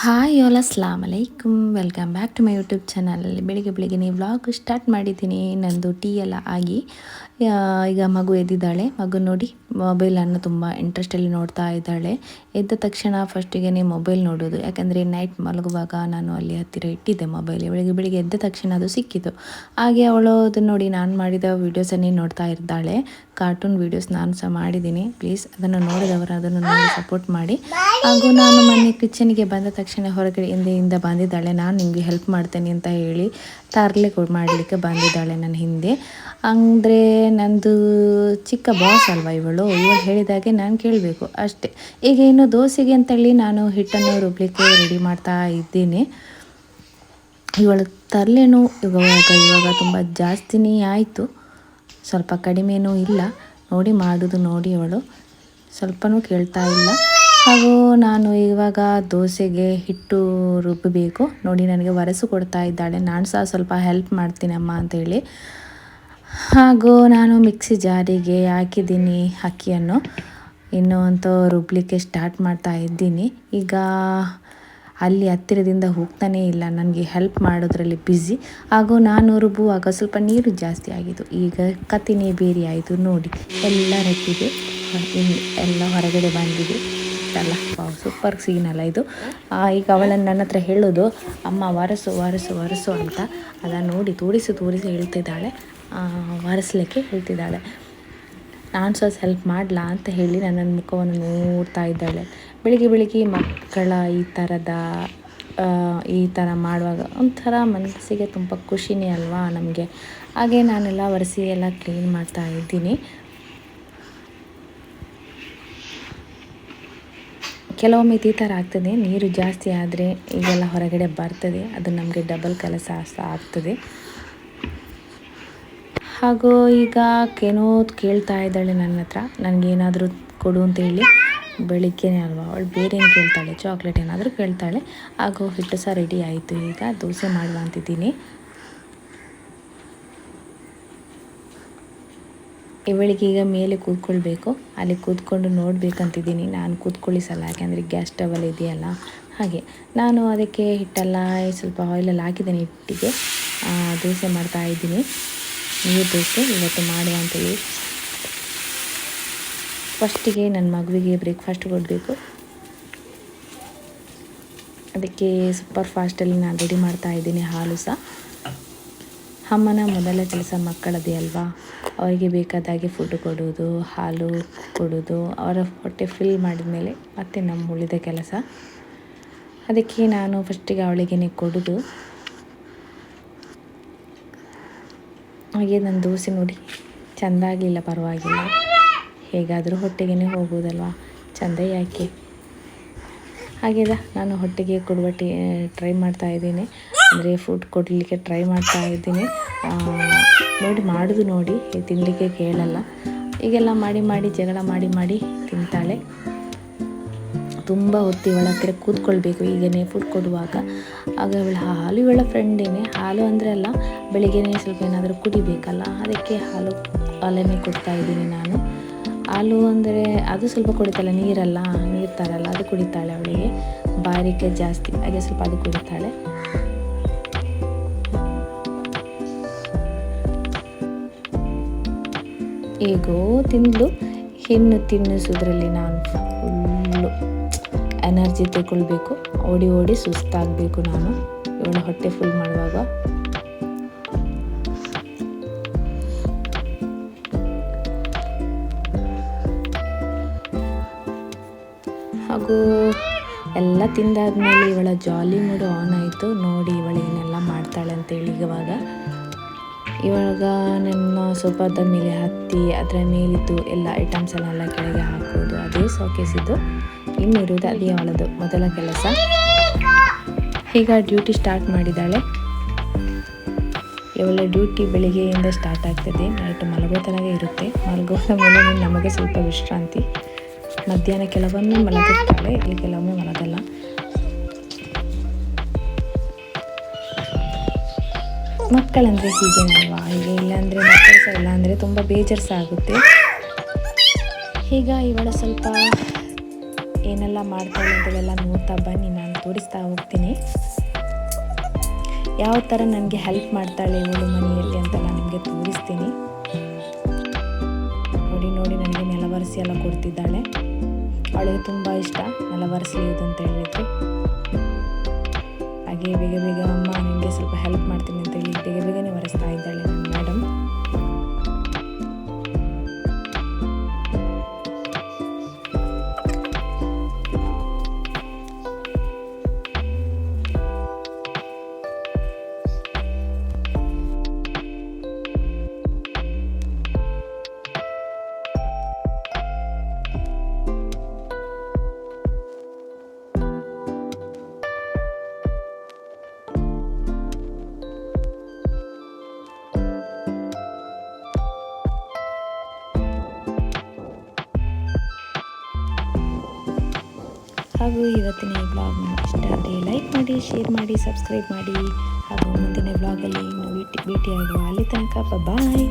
Hi ಆಲ್ ಅಸ್ಲಾಮ್ ಅಲೈಕುಮ್, welcome back to my YouTube ಚಾನಲಲ್ಲಿ ಬೆಳಿಗ್ಗೆ ವ್ಲಾಗ್ ಸ್ಟಾರ್ಟ್ ಮಾಡಿದ್ದೀನಿ. ನಂದು ಟೀ ಎಲ್ಲ ಆಗಿ ಈಗ ಮಗು ಎದ್ದಿದ್ದಾಳೆ. ಮಗು ನೋಡಿ ಮೊಬೈಲನ್ನು ತುಂಬ ಇಂಟ್ರೆಸ್ಟಲ್ಲಿ ನೋಡ್ತಾ ಇದ್ದಾಳೆ. ಎದ್ದ ತಕ್ಷಣ ಫಸ್ಟಿಗೆ ಮೊಬೈಲ್ ನೋಡೋದು, ಯಾಕಂದರೆ ನೈಟ್ ಮಲಗುವಾಗ ನಾನು ಅಲ್ಲಿ ಹತ್ತಿರ ಇಟ್ಟಿದ್ದೆ ಮೊಬೈಲ್. ಬೆಳಿಗ್ಗೆ ಎದ್ದ ತಕ್ಷಣ ಅದು ಸಿಕ್ಕಿತು. ಹಾಗೆ ಅವಳು ಅದನ್ನು ನೋಡಿ ನಾನು ಮಾಡಿದ ವೀಡಿಯೋಸನ್ನೇ ನೋಡ್ತಾ ಇದ್ದಾಳೆ. ಕಾರ್ಟೂನ್ ವೀಡಿಯೋಸ್ ನಾನು ಸಹ ಮಾಡಿದ್ದೀನಿ. ಪ್ಲೀಸ್ ಅದನ್ನು ನೋಡಿದವರು ಅದನ್ನು ನೋಡಿ ಸಪೋರ್ಟ್ ಮಾಡಿ. ಹಾಗೂ ನಾನು ಮೊನ್ನೆ ಕಿಚನ್ಗೆ ಬಂದ ತಕ್ಷಣ ಹೊರಗಡೆ ಹಿಂದೆಯಿಂದ ಬಂದಿದ್ದಾಳೆ. ನಾನು ನಿಮಗೆ ಹೆಲ್ಪ್ ಮಾಡ್ತೇನೆ ಅಂತ ಹೇಳಿ ತರಲೆ ಮಾಡಲಿಕ್ಕೆ ಬಂದಿದ್ದಾಳೆ ನನ್ನ ಹಿಂದೆ. ಅಂದರೆ ನಂದು ಚಿಕ್ಕ ಬಾಸ್ ಅಲ್ವಾ ಇವಳು ಹೇಳಿದಾಗೆ ನಾನು ಕೇಳಬೇಕು ಅಷ್ಟೇ. ಈಗ ಇನ್ನು ದೋಸೆಗೆ ಅಂತೇಳಿ ನಾನು ಹಿಟ್ಟನ್ನು ರುಬ್ಲಿಕ್ಕೆ ರೆಡಿ ಮಾಡ್ತಾ ಇದ್ದೀನಿ. ಇವಳು ತರಲೆನೂ ಇವಾಗ ತುಂಬ ಜಾಸ್ತಿನೇ ಆಯಿತು, ಸ್ವಲ್ಪ ಕಡಿಮೆನೂ ಇಲ್ಲ. ಮಾಡೋದು ನೋಡಿ ಅವಳು ಸ್ವಲ್ಪನೂ ಕೇಳ್ತಾ ಇಲ್ಲ. ಹಾಗೂ ನಾನು ಇವಾಗ ದೋಸೆಗೆ ಹಿಟ್ಟು ರುಬ್ಬಬೇಕು ನೋಡಿ, ನನಗೆ ಒರೆಸು ಕೊಡ್ತಾ ಇದ್ದಾಳೆ. ನಾನು ಸಹ ಸ್ವಲ್ಪ ಹೆಲ್ಪ್ ಮಾಡ್ತೀನಮ್ಮ ಅಂತೇಳಿ. ಹಾಗೂ ನಾನು ಮಿಕ್ಸಿ ಜಾರಿಗೆ ಹಾಕಿದ್ದೀನಿ ಅಕ್ಕಿಯನ್ನು. ಇನ್ನೂ ಅಂತೂ ರುಬ್ಬಲಿಕ್ಕೆ ಸ್ಟಾರ್ಟ್ ಮಾಡ್ತಾ ಇದ್ದೀನಿ. ಈಗ ಅಲ್ಲಿ ಹತ್ತಿರದಿಂದ ಹೋಗ್ತಾನೇ ಇಲ್ಲ, ನನಗೆ ಹೆಲ್ಪ್ ಮಾಡೋದ್ರಲ್ಲಿ ಬ್ಯುಸಿ. ಹಾಗೂ ನಾನು ರುಬ್ಬುವಾಗ ಸ್ವಲ್ಪ ನೀರು ಜಾಸ್ತಿ ಆಗಿತ್ತು. ಈಗ ಕತ್ತಿನೇ ಬೇರೆ ಆಯಿತು ನೋಡಿ, ಎಲ್ಲ ರಟ್ಟಿದೆ, ಎಲ್ಲ ಹೊರಗಡೆ ಬಂದಿದೆ ಅಲ್ಲ. ಸೂಪರ್ ಸೀನ್ ಅಲ್ಲ ಇದು. ಈಗ ಅವಳನ್ನು ನನ್ನ ಹತ್ರ ಹೇಳೋದು, ಅಮ್ಮ ಒರೆಸು ಒರೆಸು ಒರೆಸು ಅಂತ. ಅದನ್ನು ನೋಡಿ ತೋರಿಸಿ ಹೇಳ್ತಿದ್ದಾಳೆ, ಒರೆಸ್ಲಿಕ್ಕೆ ಹೇಳ್ತಿದ್ದಾಳೆ. ನಾನು ಸಹ ಹೆಲ್ಪ್ ಮಾಡಲಾ ಅಂತ ಹೇಳಿ ನನ್ನ ಮುಖವನ್ನು ನೋಡ್ತಾ ಇದ್ದಾಳೆ. ಬೆಳಿಗ್ಗೆ ಮಕ್ಕಳ ಈ ಥರ ಮಾಡುವಾಗ ಒಂಥರ ಮನಸ್ಸಿಗೆ ತುಂಬ ಖುಷಿನೇ ಅಲ್ವಾ ನಮಗೆ. ಹಾಗೆ ನಾನೆಲ್ಲ ಒರೆಸಿ ಎಲ್ಲ ಕ್ಲೀನ್ ಮಾಡ್ತಾ ಇದ್ದೀನಿ. ಕೆಲವೊಮ್ಮೆ ಈ ಥರ ಆಗ್ತದೆ, ನೀರು ಜಾಸ್ತಿ ಆದರೆ ಈಗೆಲ್ಲ ಹೊರಗಡೆ ಬರ್ತದೆ, ಅದು ನಮಗೆ ಡಬಲ್ ಕೆಲಸ ಆಗ್ತದೆ. ಹಾಗೂ ಈಗ ಕೇಳ್ತಾ ಇದ್ದಾಳೆ ನನ್ನ ಹತ್ರ, ನನಗೇನಾದರೂ ಕೊಡು ಅಂತೇಳಿ. ಬೆಳಿಗ್ಗೆನೇ ಅಲ್ವಾ, ಅವಳು ಬೇರೆ ಏನು ಕೇಳ್ತಾಳೆ, ಚಾಕ್ಲೇಟ್ ಏನಾದರೂ ಕೇಳ್ತಾಳೆ. ಹಾಗೂ ಹಿಟ್ಟು ಸಹ ರೆಡಿ ಆಯಿತು. ಈಗ ದೋಸೆ ಮಾಡುವ ಅಂತಿದ್ದೀನಿ. ಇವಳಿಗೆ ಈಗ ಮೇಲೆ ಕೂತ್ಕೊಳ್ಬೇಕು, ಅಲ್ಲಿ ಕೂತ್ಕೊಂಡು ನೋಡಬೇಕಂತಿದ್ದೀನಿ. ನಾನು ಕೂತ್ಕೊಳ್ಳಿಸಲ್ಲ, ಯಾಕೆಂದರೆ ಗ್ಯಾಸ್ ಸ್ಟವಲ್ ಇದೆಯಲ್ಲ. ಹಾಗೆ ನಾನು ಅದಕ್ಕೆ ಹಿಟ್ಟೆಲ್ಲ ಸ್ವಲ್ಪ ಆಯಿಲಲ್ಲಿ ಹಾಕಿದ್ದೀನಿ. ಹಿಟ್ಟಿಗೆ ದೋಸೆ ಮಾಡ್ತಾ ಇದ್ದೀನಿ, ನೀರು ದೋಸೆ ಇವತ್ತು ಮಾಡುವ ಅಂತೇಳಿ. ಫಸ್ಟಿಗೆ ನನ್ನ ಮಗುವಿಗೆ ಬ್ರೇಕ್ಫಾಸ್ಟ್ ಕೊಡಬೇಕು, ಅದಕ್ಕೆ ಸೂಪರ್ ಫಾಸ್ಟಲ್ಲಿ ನಾನು ರೆಡಿ ಮಾಡ್ತಾ ಇದ್ದೀನಿ. ಹಾಲು ಸಹ ಅಮ್ಮನ ಮೊದಲ ಕೆಲಸ ಮಕ್ಕಳದೇ ಅಲ್ವಾ, ಅವರಿಗೆ ಬೇಕಾದಾಗೆ ಫುಡ್ ಕೊಡೋದು, ಹಾಲು ಕೊಡೋದು, ಅವರ ಹೊಟ್ಟೆ ಫಿಲ್ ಮಾಡಿದ ಮೇಲೆ ಮತ್ತೆ ನಮ್ಮ ಉಳಿದ ಕೆಲಸ. ಅದಕ್ಕೆ ನಾನು ಫಸ್ಟಿಗೆ ಅವಳಿಗೆ ಕೊಡೋದು. ಹಾಗೆ ನನ್ನ ದೋಸೆ ನೋಡಿ ಚೆಂದ ಆಗಲಿಲ್ಲ, ಪರವಾಗಿಲ್ಲ, ಹೇಗಾದರೂ ಹೊಟ್ಟೆಗೆ ಹೋಗೋದಲ್ವಾ, ಚೆಂದ ಯಾಕೆ. ಹಾಗೆ ನಾನು ಹೊಟ್ಟೆಗೆ ಕೊಡುವ ಟ್ರೈ ಮಾಡ್ತಾ ಇದ್ದೀನಿ, ಅಂದರೆ ಫುಡ್ ಕೊಡಲಿಕ್ಕೆ ಟ್ರೈ ಮಾಡ್ತಾ ಇದ್ದೀನಿ. ಮಾಡೋದು ನೋಡಿ ತಿನ್ನಲಿಕ್ಕೆ ಕೇಳಲ್ಲ. ಈಗೆಲ್ಲ ಮಾಡಿ ಜಗಳ ಮಾಡಿ ತಿಂತಾಳೆ. ತುಂಬ ಹೊತ್ತು ಇವಳ ಹತ್ತಿರ ಕೂತ್ಕೊಳ್ಬೇಕು ಈಗನೇ ಫುಡ್ ಕೊಡುವಾಗ. ಆಗ ಇವಳ ಫ್ರೆಂಡೇನೆ. ಹಾಲು ಅಂದರೆ ಅಲ್ಲ, ಬೆಳಿಗ್ಗೆನೇ ಸ್ವಲ್ಪ ಏನಾದರೂ ಕುಡಿಬೇಕಲ್ಲ, ಅದಕ್ಕೆ ಹಾಲನ್ನೇ ಕೊಡ್ತಾ ಇದ್ದೀನಿ ನಾನು. ಹಾಲು ಅಂದರೆ ಅದು ಸ್ವಲ್ಪ ಕುಡಿತಾಳೆ, ನೀರು ತರಲ್ಲ, ಅದು ಕುಡಿತಾಳೆ. ಅವಳಿಗೆ ಬಾರಿಕೆ ಜಾಸ್ತಿ, ಹಾಗೆ ಸ್ವಲ್ಪ ಅದು ಕುಡಿತಾಳೆ. ಹೇಗೋ ತಿಂದು ಇನ್ನು ತಿನ್ನಿಸೋದ್ರಲ್ಲಿ ನಾನು ಫುಲ್ಲು ಎನರ್ಜಿ ತಗೊಳ್ಬೇಕು, ಓಡಿ ಸುಸ್ತಾಗಬೇಕು ನಾನು ಇವಳು ಹೊಟ್ಟೆ ಫುಲ್ ಮಾಡುವಾಗ. ಹಾಗೂ ಎಲ್ಲ ತಿಂದಾದ್ಮೇಲೆ ಇವಳ ಜಾಲಿ ಮೂಡು ಆನ್ ಆಯಿತು. ನೋಡಿ ಇವಳು ಏನೆಲ್ಲ ಮಾಡ್ತಾಳೆ ಅಂತೇಳಿ. ಇವಾಗ ನನ್ನ ಸೋಫಾದ ಮೇಲೆ ಹತ್ತಿ ಅದರ ಮೇಲಿದ್ದು ಎಲ್ಲ ಐಟಮ್ಸನ್ನೆಲ್ಲ ಕೆಳಗೆ ಹಾಕೋದು, ಅದೇ ಸೋಕೇಸಿದ್ದು. ಇನ್ನಿರೋದು ಅದೇ ಅವಳದು ಮೊದಲ ಕೆಲಸ. ಈಗ ಡ್ಯೂಟಿ ಸ್ಟಾರ್ಟ್ ಮಾಡಿದ್ದಾಳೆ. ಇವಳ ಡ್ಯೂಟಿ ಬೆಳಿಗ್ಗೆಯಿಂದ ಸ್ಟಾರ್ಟ್ ಆಗ್ತದೆ, ನೈಟ್ ಮಲಗೋ ತನಕ ಇರುತ್ತೆ. ಮಲಗೋದ ಮೇಲೆ ನಮಗೆ ಸ್ವಲ್ಪ ವಿಶ್ರಾಂತಿ. ಮಧ್ಯಾಹ್ನ ಕೆಲವೊಮ್ಮೆ ಮಲಗುತ್ತಾಳೆ, ಇಲ್ಲಿ ಕೆಲವೊಮ್ಮೆ ಮಲಗಲ್ಲ. ಮಕ್ಕಳಂದರೆ ಹೀಗೇನಲ್ವಾ, ಹೀಗೆ ಇಲ್ಲಾಂದರೆ ಮಕ್ಕಳು ಸಹ ಇಲ್ಲಾಂದರೆ ತುಂಬ ಬೇಜಾರು ಸಹ ಆಗುತ್ತೆ. ಈಗ ಇವಳು ಸ್ವಲ್ಪ ಏನೆಲ್ಲ ಮಾಡ್ತಾಳೆ ಅಂತೆಲ್ಲ ನೋಡ್ತಾ ಬನ್ನಿ. ನಾನು ತೋರಿಸ್ತಾ ಹೋಗ್ತೀನಿ. ಯಾವ ಥರ ನನಗೆ ಹೆಲ್ಪ್ ಮಾಡ್ತಾಳೆ ಇವಳು ಮನೆಯಲ್ಲಿ ಅಂತೆಲ್ಲ ನಿಮಗೆ ತೋರಿಸ್ತೀನಿ. ನೋಡಿ ನನಗೆ ನೆಲವರಿಸಿ ಎಲ್ಲ ಕೊಡ್ತಿದ್ದಾಳೆ. ಅವಳಿಗೆ ತುಂಬ ಇಷ್ಟ ನೆಲವರಿಸಲಿಯೋದು ಅಂತ ಹೇಳಿದ್ರು. ಹಾಗೆ ಬೇಗ ಅಮ್ಮ ನಿಮಗೆ ಸ್ವಲ್ಪ ಹೆಲ್ಪ್ ಮಾಡ್ತೀನಿ ಅಂತೇಳಿ ಬೇಗನೆ ಒರೆಸ್ತಾ ಇದ್ದಾಳೆ ನನ್ನ ಮೇಡಮ್. ಹಾಗೂ ಇವತ್ತಿನ ಈ ಬ್ಲಾಗ್ ಇಷ್ಟ ಆದರೆ ಲೈಕ್ ಮಾಡಿ, ಶೇರ್ ಮಾಡಿ, ಸಬ್ಸ್ಕ್ರೈಬ್ ಮಾಡಿ. ಹಾಗೂ ಮುಂದಿನ ಬ್ಲಾಗಲ್ಲಿ ಭೇಟಿಯಾಗುವ. ಅಲ್ಲಿ ತನಕ ಬಾಯ್.